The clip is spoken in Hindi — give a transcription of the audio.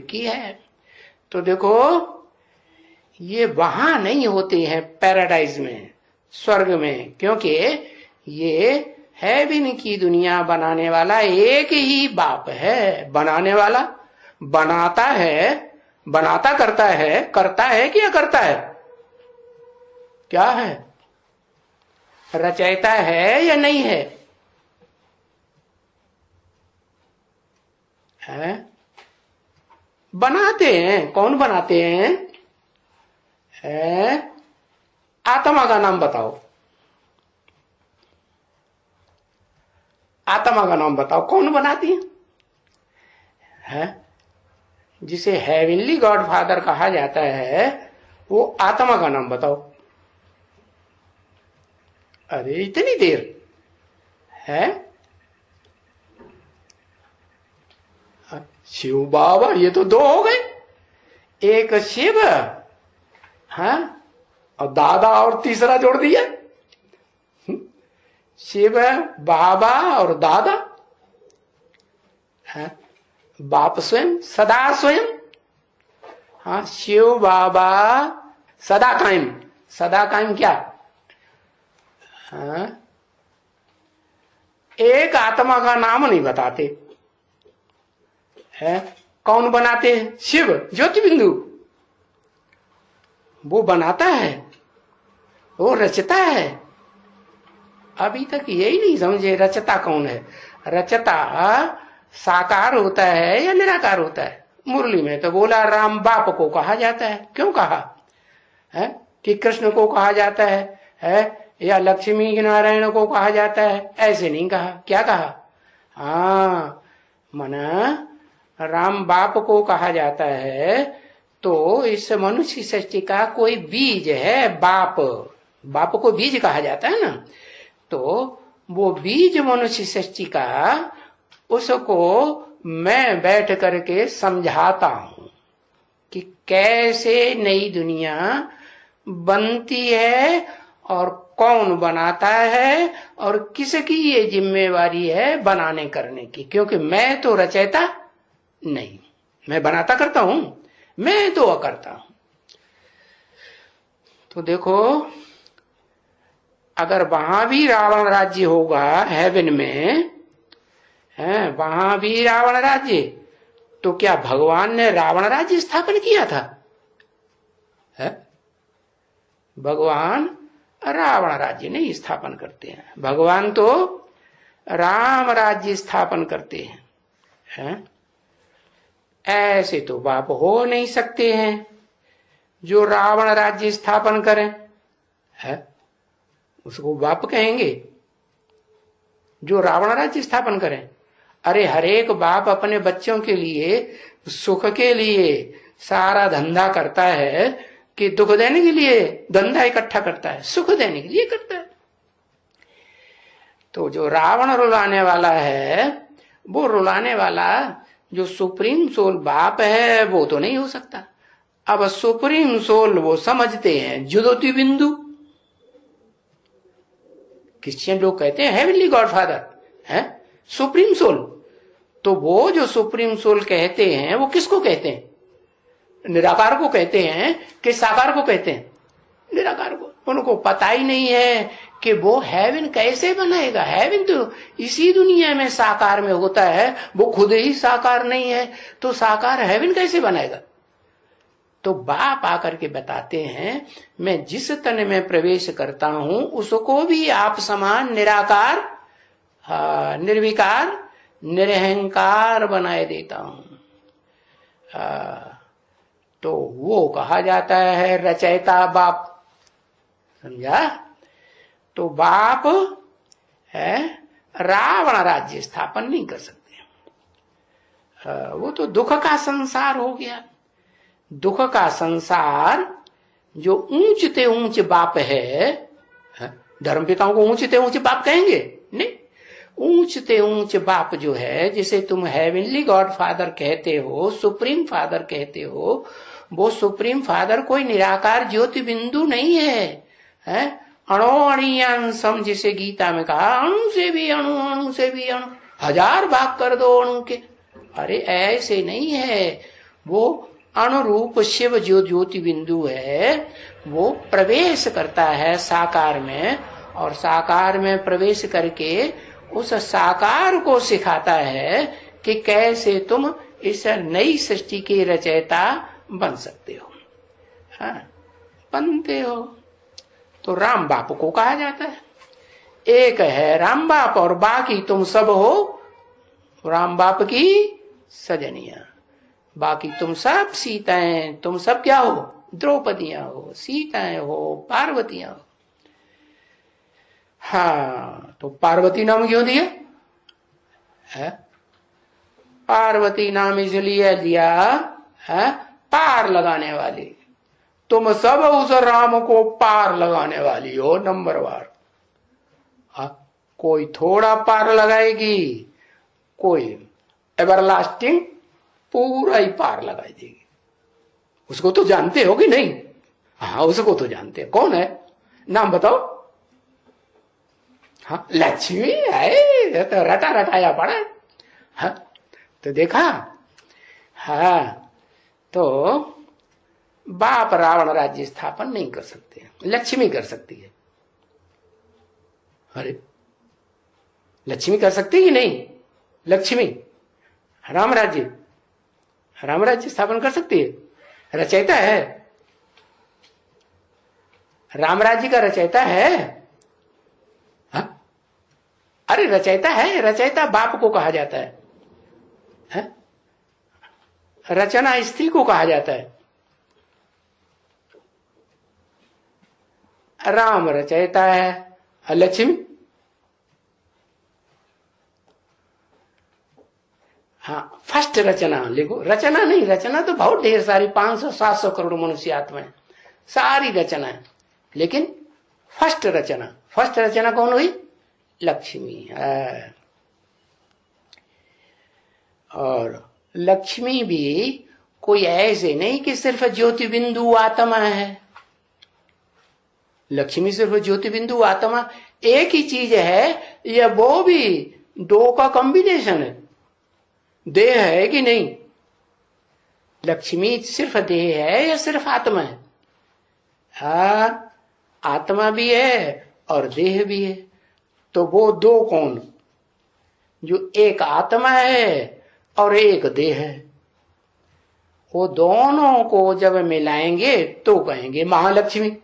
की है। तो देखो ये वहां नहीं होते हैं पैराडाइज में, स्वर्ग में, क्योंकि ये हेवन की दुनिया बनाने वाला एक ही बाप है। बनाने वाला बनाता है, बनाता करता है कि अकर्ता है? क्या है? रचयिता है या नहीं है? है? बनाते हैं। कौन बनाते हैं? आत्मा का नाम बताओ। आत्मा का नाम बताओ, कौन बनाती है? जिसे हेवनली गॉड फादर कहा जाता है, वो आत्मा का नाम बताओ। अरे इतनी देर है? शिव बाबा, ये तो दो हो गए, एक शिव, हाँ, और दादा और तीसरा जोड़ दिया। शिव, बाबा और दादा, है? बाप स्वयं, सदा स्वयं, हाँ, शिव बाबा सदा कायम। सदा कायम क्या? हाँ? एक आत्मा का नाम नहीं बताते है। कौन बनाते हैं? शिव ज्योति बिंदु, वो बनाता है, वो रचता है। अभी तक यही नहीं समझे रचता कौन है। रचता साकार होता है या निराकार होता है? मुरली में तो बोला राम बाप को कहा जाता है। क्यों कहा है? कि कृष्ण को कहा जाता है या लक्ष्मी नारायण को कहा जाता है? ऐसे नहीं कहा। क्या कहा? हाँ, मना राम बाप को कहा जाता है। तो इस मनुष्य सृष्टि का कोई बीज है, बाप, बाप को बीज कहा जाता है ना। तो वो बीज मनुष्य सृष्टि का, उसको मैं बैठ करके समझाता हूं कि कैसे नई दुनिया बनती है और कौन बनाता है और किसकी ये जिम्मेवारी है बनाने करने की। क्योंकि मैं तो रचयिता नहीं, मैं बनाता करता हूं, मैं तो अकर्ता हूं। तो देखो, अगर वहां भी रावण राज्य होगा, हेवन में है, वहां भी रावण राज्य, तो क्या भगवान ने रावण राज्य स्थापन किया था? है? भगवान रावण राज्य नहीं स्थापन करते हैं। भगवान तो राम राज्य स्थापन करते हैं। ऐसे तो बाप हो नहीं सकते हैं जो रावण राज्य स्थापन करें, है? उसको बाप कहेंगे जो रावण राज्य स्थापन करें? अरे हरेक बाप अपने बच्चों के लिए, सुख के लिए सारा धंधा करता है कि दुख देने के लिए धंधा इकट्ठा करता है? सुख देने के लिए करता है। तो जो रावण रुलाने वाला है, वो रुलाने वाला जो सुप्रीम सोल बाप है, वो तो नहीं हो सकता। अब सुप्रीम सोल वो समझते हैं ज्योति बिंदु। क्रिश्चियन लोग कहते हैं हेवनली गॉड फादर है, सुप्रीम सोल। तो वो जो सुप्रीम सोल कहते हैं, वो किसको कहते हैं? निराकार को कहते हैं कि साकार को कहते हैं? निराकार को। उनको पता ही नहीं है कि वो हेवन कैसे बनाएगा। हेवन तो इसी दुनिया में साकार में होता है, वो खुद ही साकार नहीं है, तो साकार हेवन कैसे बनाएगा? तो बाप आकर के बताते हैं, मैं जिस तन में प्रवेश करता हूं उसको भी आप समान निराकार, निर्विकार, निरहंकार बनाए देता हूं। तो वो कहा जाता है रचयिता बाप। समझा? तो बाप है, रावण राज्य स्थापन नहीं कर सकते। वो तो दुख का संसार हो गया। दुख का संसार जो ऊंचते ऊंच बाप है, धर्मपिताओं को ऊंचते ऊंच बाप कहेंगे? नहीं, ऊंचते ऊंच बाप जो है, जिसे तुम हेवनली गॉड फादर कहते हो, सुप्रीम फादर कहते हो, वो सुप्रीम फादर कोई निराकार ज्योति बिंदु नहीं है। अणो अणियांसम, जिसे गीता में कहा, अणु से भी अणु, अणु से भी अणु, 1000 भाग कर दो अणु के। अरे ऐसे नहीं है। वो अनुरूप शिव जो ज्योति बिंदु है वो प्रवेश करता है साकार में, और साकार में प्रवेश करके उस साकार को सिखाता है कि कैसे तुम इस नई सृष्टि के रचयिता बन सकते हो। हाँ, बनते हो। तो राम बाप को कहा जाता है। एक है राम बाप और बाकी तुम सब हो राम बाप की सजनिया। बाकी तुम सब सीताएं, तुम सब क्या हो? द्रौपदियां हो, सीताएं हो, पार्वतियां हो। हाँ, तो पार्वती नाम क्यों दिया है? पार्वती नाम इसलिए दिया है पार लगाने वाली। तुम सब उस राम को पार लगाने वाली हो, नंबर वार। कोई थोड़ा पार लगाएगी, कोई एवरलास्टिंग पूरा ही पार लगाई देगी। उसको तो जानते हो कि नहीं? हाँ, उसको तो जानते हो। कौन है? नाम बताओ। हाँ, लक्ष्मी है। तो रटा रटाया पड़ा है। हाँ, तो देखा। हाँ, तो बाप रावण राज्य स्थापन नहीं कर सकते, लक्ष्मी कर सकती है। अरे, लक्ष्मी कर सकती है कि नहीं? लक्ष्मी राम राज्य स्थापन कर सकती है। रचयिता है, राम राज्य का रचयिता है। हा? अरे रचयिता है, रचयिता बाप को कहा जाता है। हा? रचना स्त्री को कहा जाता है। राम रचयिता है, लक्ष्मी। हाँ, फर्स्ट रचना लिखो। रचना नहीं, रचना तो बहुत ढेर सारी 500-700 करोड़ मनुष्य आत्माएं, सारी रचना है। लेकिन फर्स्ट रचना कौन हुई? लक्ष्मी है। और लक्ष्मी भी कोई ऐसे नहीं कि सिर्फ ज्योति बिंदु आत्मा है। लक्ष्मी सिर्फ ज्योति बिंदु आत्मा एक ही चीज है, या वो भी दो का कॉम्बिनेशन है। देह है कि नहीं? लक्ष्मी सिर्फ देह है या सिर्फ आत्मा है? हाँ, आत्मा भी है और देह भी है। तो वो दो कौन? जो एक आत्मा है और एक देह है, वो दोनों को जब मिलाएंगे तो कहेंगे महालक्ष्मी।